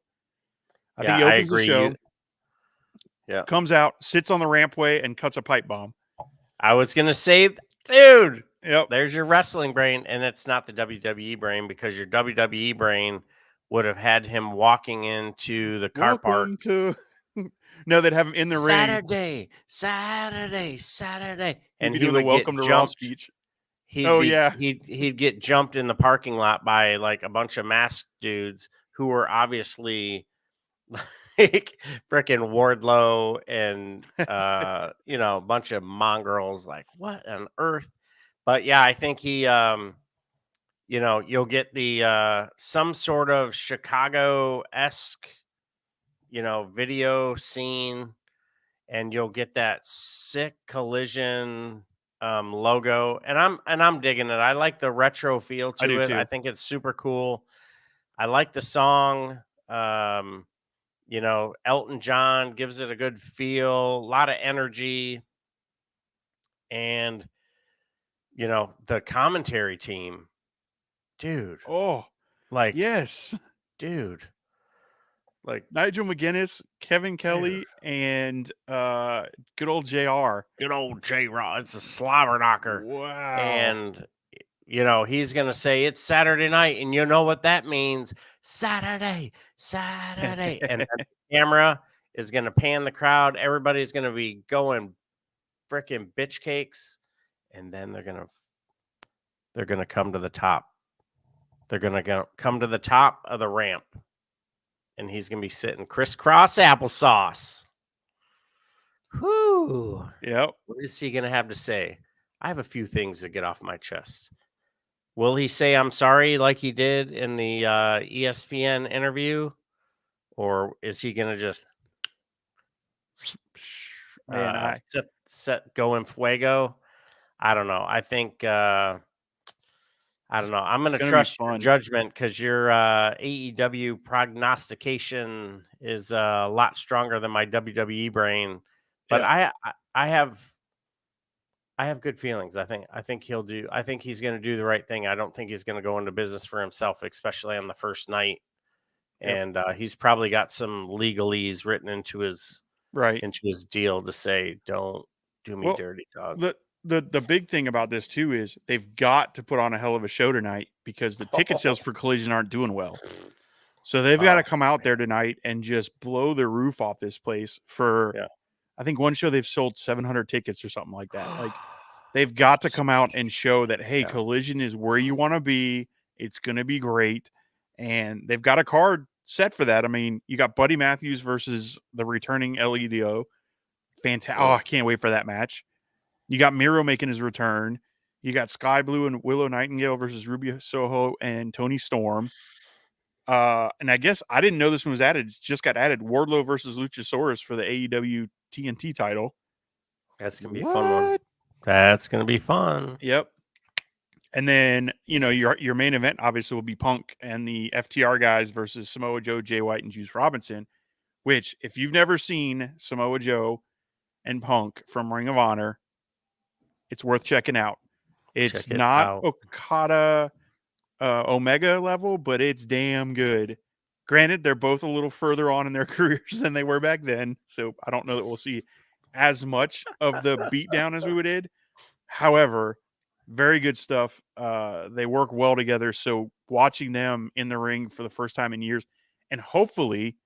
I think he opens the show. Comes out, sits on the rampway, and cuts a pipe bomb. I was gonna say, dude. Yep. There's your wrestling brain, and it's not the WWE brain, because your WWE brain would have had him walking into the car park No, they'd have him in the ring. Saturday, He'd and be he doing the would welcome get to Raw jumped. speech. He'd Oh, be, yeah. he'd get jumped in the parking lot by like a bunch of masked dudes who were obviously like freaking Wardlow and you know, a bunch of mongrels. Like, what on earth? But yeah, I think he you know, you'll get the some sort of Chicago-esque, you know, video scene, and you'll get that sick Collision logo. And I'm digging it. I like the retro feel I to do it. I too. think it's super cool. I like the song. You know, Elton John gives it a good feel, a lot of energy. And, you know, the commentary team, dude, Oh, like, yes. dude, like, Nigel McGuinness, Kevin Kelly, and good old JR. good old J Raw. It's a slobber knocker. Wow. And, you know, he's going to say it's Saturday night. And you know what that means? Saturday. And then the camera is going to pan the crowd. Everybody's going to be going freaking bitch cakes. And then they're going to come to the top. They're going to come to the top of the ramp. And he's going to be sitting crisscross applesauce. Whoo. Yep. What is he going to have to say? I have a few things to get off my chest. Will he say I'm sorry like he did in the ESPN interview? Or is he going to just Man, set go in fuego? I don't know. I think I don't know. I'm going to gonna be trust your fun. judgment because your AEW prognostication is a lot stronger than my WWE brain. But Yeah. I have good feelings. I think he'll do. I think he's going to do the right thing. I don't think he's going to go into business for himself, especially on the first night. Yep. And he's probably got some legalese written into his deal to say, "Don't do me dirty, dog." The big thing about this too is they've got to put on a hell of a show tonight because the ticket sales for Collision aren't doing well. So they've got to come out there tonight and just blow the roof off this place for, I think one show they've sold 700 tickets or something like that. Like they've got to come out and show that, hey, Collision is where you want to be. It's going to be great. And they've got a card set for that. I mean, you got Buddy Matthews versus the returning LEDO. Fantastic. Oh, I can't wait for that match. You got Miro making his return. You got Sky Blue and Willow Nightingale versus Ruby Soho and Tony Storm. And I guess I didn't know this one was added. It just got added. Wardlow versus Luchasaurus for the AEW TNT title. That's going to be a fun one. That's going to be fun. Yep. And then, you know, your main event obviously will be Punk and the FTR guys versus Samoa Joe, Jay White, and Juice Robinson, which if you've never seen Samoa Joe and Punk from Ring of Honor, it's worth checking out. It's not Okada Omega level, but it's damn good. Granted, they're both a little further on in their careers than they were back then, so I don't know that we'll see as much of the beatdown as we did. However, very good stuff. They work well together, so watching them in the ring for the first time in years, and hopefully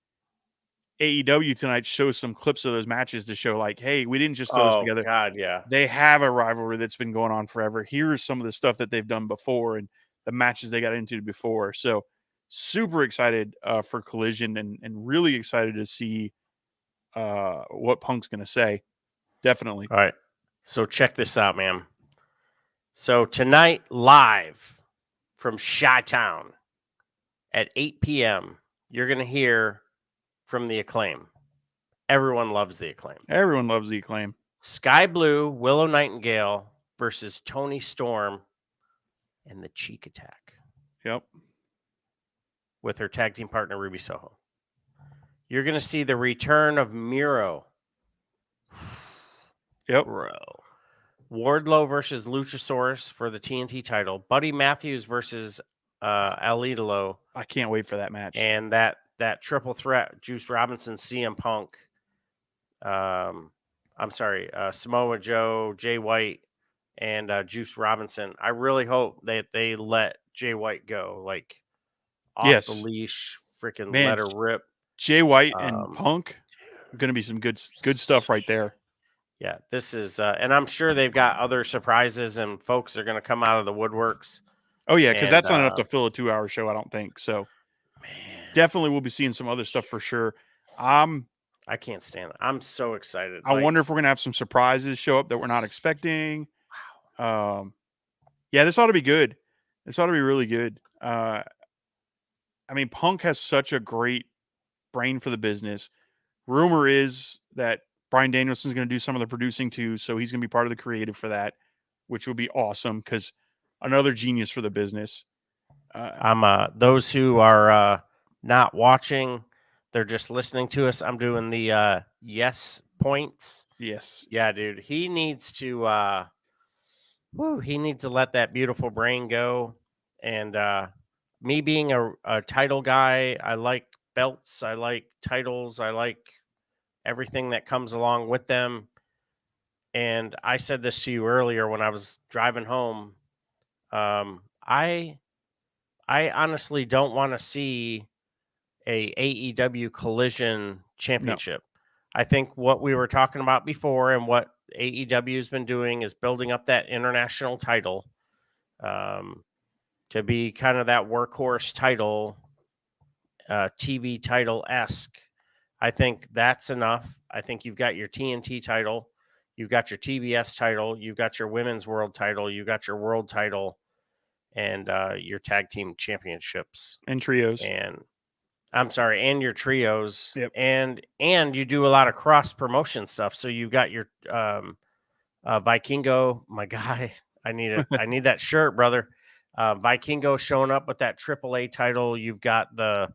AEW tonight shows some clips of those matches to show like, hey, we didn't just throw this together. God, yeah. They have a rivalry that's been going on forever. Here's some of the stuff that they've done before and the matches they got into before. So super excited for Collision and really excited to see what Punk's going to say. Definitely. All right. So check this out, man. So tonight, live from Chi-Town at 8 p.m., you're going to hear from the Acclaim. Everyone loves the Acclaim. Everyone loves the Acclaim. Sky Blue, Willow Nightingale versus Tony Storm and the Cheek Attack. Yep. With her tag team partner, Ruby Soho. You're going to see the return of Miro. Yep. Bro. Wardlow versus Luchasaurus for the TNT title. Buddy Matthews versus El Idolo. I can't wait for that match. And that triple threat, Juice Robinson, CM Punk. Samoa Joe, Jay White, and Juice Robinson. I really hope that they let Jay White go, like off the leash, freaking let her rip. Jay White and Punk, going to be some good stuff right there. Yeah, this is, and I'm sure they've got other surprises, and folks are going to come out of the woodworks. Oh yeah, because And, that's not enough to fill a 2-hour show, I don't think. So Man, definitely we'll be seeing some other stuff for sure. I can't stand it. I'm so excited. I wonder if we're gonna have some surprises show up that we're not expecting. Yeah, this ought to be good. This ought to be really good. I mean, Punk has such a great brain for the business. Rumor is that Bryan Danielson's going to do some of the producing too, so he's going to be part of the creative for that, which will be awesome because another genius for the business. Those who are not watching, they're just listening to us. I'm doing the yes points. Yes. Yeah, dude. He needs to he needs to let that beautiful brain go. And me being a title guy, I like belts, I like titles, I like everything that comes along with them. And I said this to you earlier when I was driving home. I honestly don't want to see a AEW Collision Championship. I think what we were talking about before and what AEW has been doing is building up that international title to be kind of that workhorse title, TV title-esque. I think that's enough. I think you've got your TNT title, you've got your TBS title, you've got your women's world title, you've got your world title, and your tag team championships And trios. and I'm sorry, and your trios. Yep. And you do a lot of cross promotion stuff. So you've got your Vikingo, my guy. I need that shirt, brother. Vikingo showing up with that AAA title. You've got the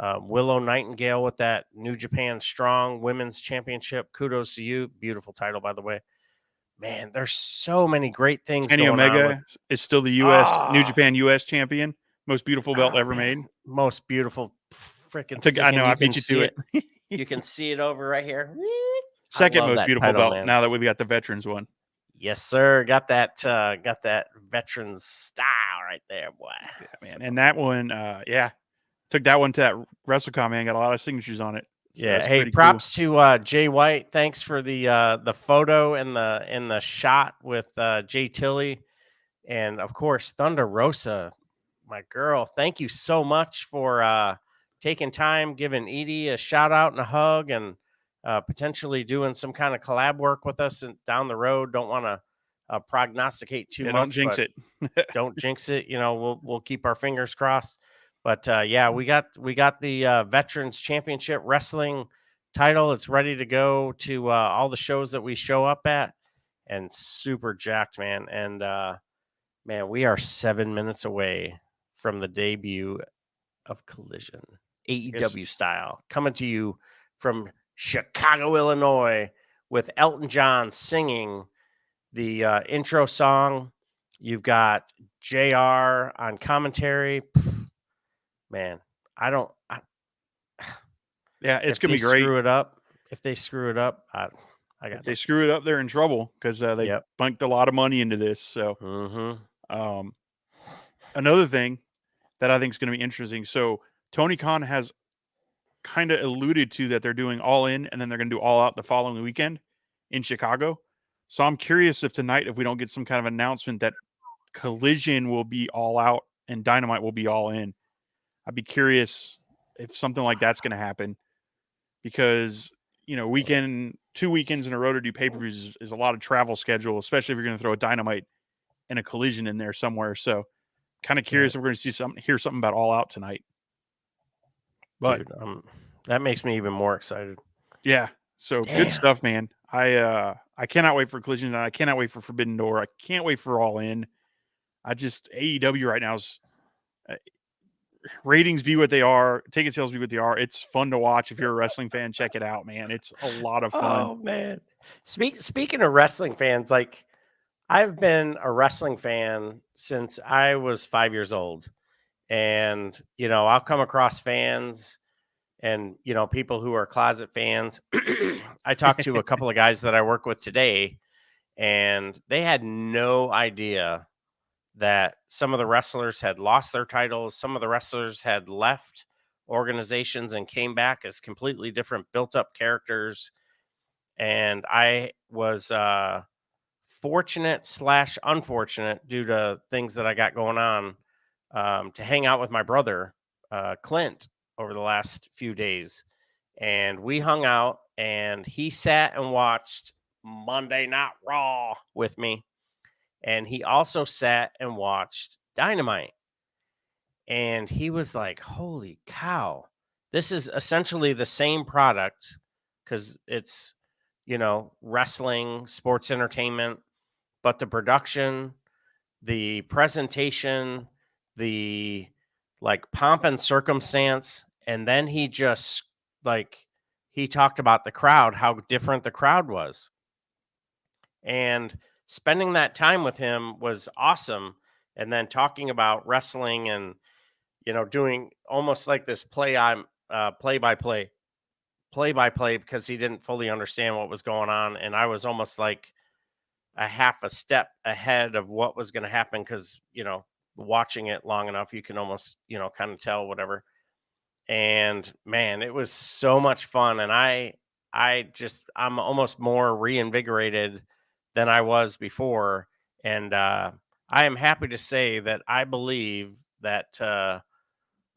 Willow Nightingale with that New Japan Strong Women's Championship. Kudos to you. Beautiful title, by the way. Man, there's so many great things. Kenny going Omega on with, is still the U.S. New Japan U.S. champion. Most beautiful belt ever man, made. Most beautiful freaking. I know. I beat you to it. You can see it over right here. Second most that beautiful title, belt man. now that we've got the veterans one. Yes, sir. Got that veterans style right there, boy. Yeah, man. And that one, took that one to that WrestleCon, man. Got a lot of signatures on it. So Yeah. that's Hey, pretty props to Jay White. Thanks for the photo and the shot with Jay Tilly, and of course Thunder Rosa, my girl. Thank you so much for taking time, giving Edie a shout out and a hug, and potentially doing some kind of collab work with us down the road. Don't want to prognosticate too much. Don't jinx it. Don't jinx it. You know, we'll keep our fingers crossed. But yeah, we got the Veterans Championship Wrestling title. It's ready to go to all the shows that we show up at, and super jacked, man. And man, we are 7 minutes away from the debut of Collision, AEW style, coming to you from Chicago, Illinois, with Elton John singing the intro song. You've got JR on commentary. Man, Yeah, it's gonna be great. If they screw it up, I got. If they screw it up, they're in trouble because they bunked a lot of money into this. So, another thing that I think is going to be interesting. So, Tony Khan has kind of alluded to that they're doing All In and then they're going to do All Out the following weekend in Chicago. So, I'm curious if tonight, if we don't get some kind of announcement that Collision will be All Out and Dynamite will be All In. I'd be curious if something like that's going to happen because, 2 weekends in a row to do pay-per-views is a lot of travel schedule, especially if you're going to throw a Dynamite and a Collision in there somewhere. So kind of curious if we're going to hear something about All Out tonight. But dude, that makes me even more excited. Yeah. So good stuff, man. I cannot wait for Collision and I cannot wait for Forbidden Door. I can't wait for All In. AEW right now is ratings be what they are, ticket sales be what they are. It's fun to watch. If you're a wrestling fan, check it out, man. It's a lot of fun. Oh man. Speaking of wrestling fans, like I've been a wrestling fan since I was 5 years old. And, I'll come across fans and, people who are closet fans. I talked to a couple of guys that I work with today, and they had no idea that some of the wrestlers had lost their titles. Some of the wrestlers had left organizations and came back as completely different built up characters. And I was fortunate / unfortunate due to things that I got going on to hang out with my brother, Clint, over the last few days. And we hung out, and he sat and watched Monday Night Raw with me. And he also sat and watched Dynamite. And he was like, holy cow, this is essentially the same product, because it's, wrestling, sports entertainment, but the production, the presentation, the like pomp and circumstance. And then he just he talked about the crowd, how different the crowd was. And spending that time with him was awesome. And then talking about wrestling and, doing almost like this play-by-play, because he didn't fully understand what was going on. And I was almost like a half a step ahead of what was going to happen, because, watching it long enough, you can almost, kind of tell whatever. And man, it was so much fun. And I'm almost more reinvigorated than I was before. And I am happy to say that I believe that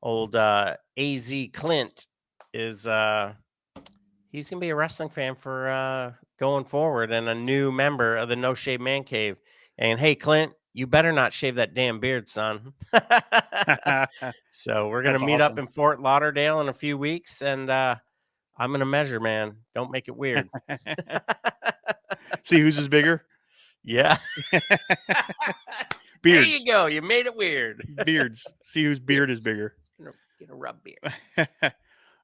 old AZ Clint is he's gonna be a wrestling fan for going forward, and a new member of the No Shave Man Cave. And hey, Clint, you better not shave that damn beard, son. So we're gonna That's meet up awesome. in Fort Lauderdale in a few weeks, and I'm gonna measure, man. Don't make it weird. See whose is bigger? Yeah. There Beards. you go. You made it weird. Beards. See whose beard is bigger. Get a rub beard.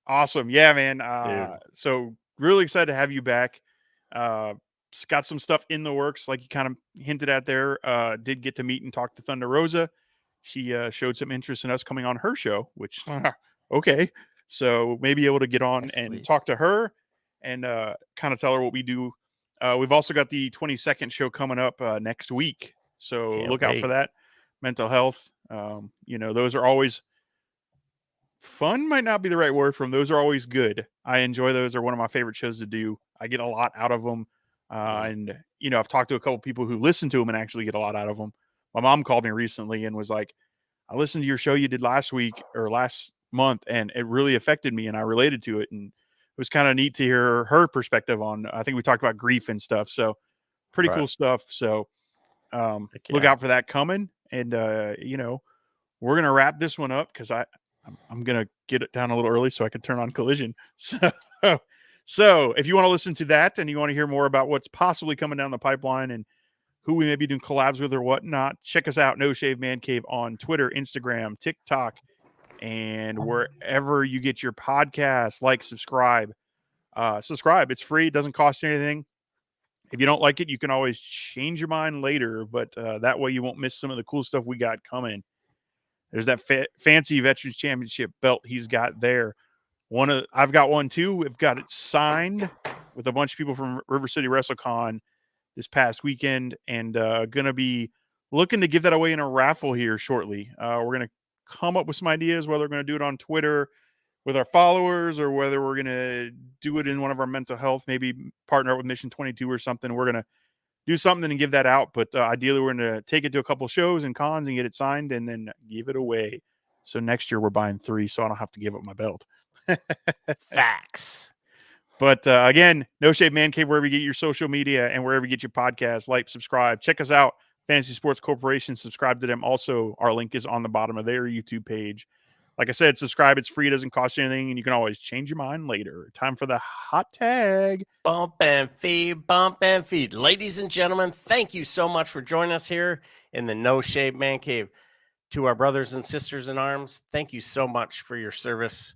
Awesome. Yeah, man. Dude. So really excited to have you back. Got some stuff in the works, like you kind of hinted at there. Did get to meet and talk to Thunder Rosa. She showed some interest in us coming on her show, which okay. So maybe able to get on and talk to her and kind of tell her what we do. We've also got the 22nd show coming up next week. So look out for that. Mental health. Those are always fun, might not be the right word for them. Those are always good. I enjoy those. They're one of my favorite shows to do. I get a lot out of them. And I've talked to a couple people who listen to them and actually get a lot out of them. My mom called me recently and was like, I listened to your show you did last week or last month, and it really affected me and I related to it. And it was kind of neat to hear her perspective on, I think we talked about grief and stuff. So pretty cool stuff. So look out for that coming. And, we're going to wrap this one up because I'm going to get it down a little early so I can turn on Collision. So if you want to listen to that and you want to hear more about what's possibly coming down the pipeline and who we may be doing collabs with or whatnot, check us out, No Shave Man Cave, on Twitter, Instagram, TikTok, and wherever you get your podcasts. Like, subscribe. Subscribe. It's free. It doesn't cost you anything. If you don't like it, you can always change your mind later, but that way you won't miss some of the cool stuff we got coming. There's that fancy Veterans Championship belt he's got there. I've got one too. We've got it signed with a bunch of people from River City WrestleCon this past weekend, and going to be looking to give that away in a raffle here shortly. We're going to come up with some ideas, whether we're going to do it on Twitter with our followers or whether we're going to do it in one of our mental health, maybe partner up with Mission 22 or something. We're going to do something and give that out. But ideally, we're going to take it to a couple shows and cons and get it signed and then give it away. So next year we're buying 3, so I don't have to give up my belt. Facts. But again, No Shave Man Cave, wherever you get your social media and wherever you get your podcasts. Like, subscribe, check us out. Fantasy Sports Corporation, subscribe to them. Also, our link is on the bottom of their YouTube page. Like I said, subscribe. It's free. It doesn't cost you anything, and you can always change your mind later. Time for the hot tag. Bump and feed, bump and feed. Ladies and gentlemen, thank you so much for joining us here in the No Shave Man Cave. To our brothers and sisters in arms, thank you so much for your service.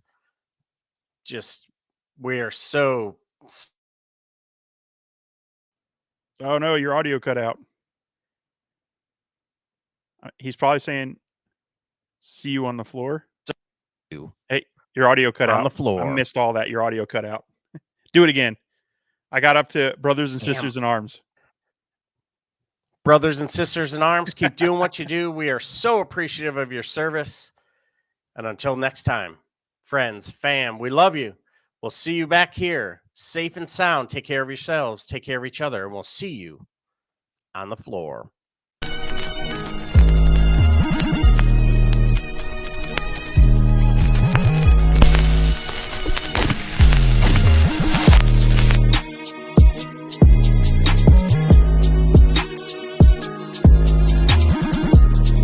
We are so... Oh, no, your audio cut out. He's probably saying, see you on the floor. Hey, your audio cut out. On the floor. I missed all that. Your audio cut out. Do it again. I got up to brothers and sisters in arms. Brothers and sisters in arms, keep doing what you do. We are so appreciative of your service. And until next time, friends, fam. We love you. We'll see you back here, safe and sound. Take care of yourselves. Take care of each other. And we'll see you on the floor.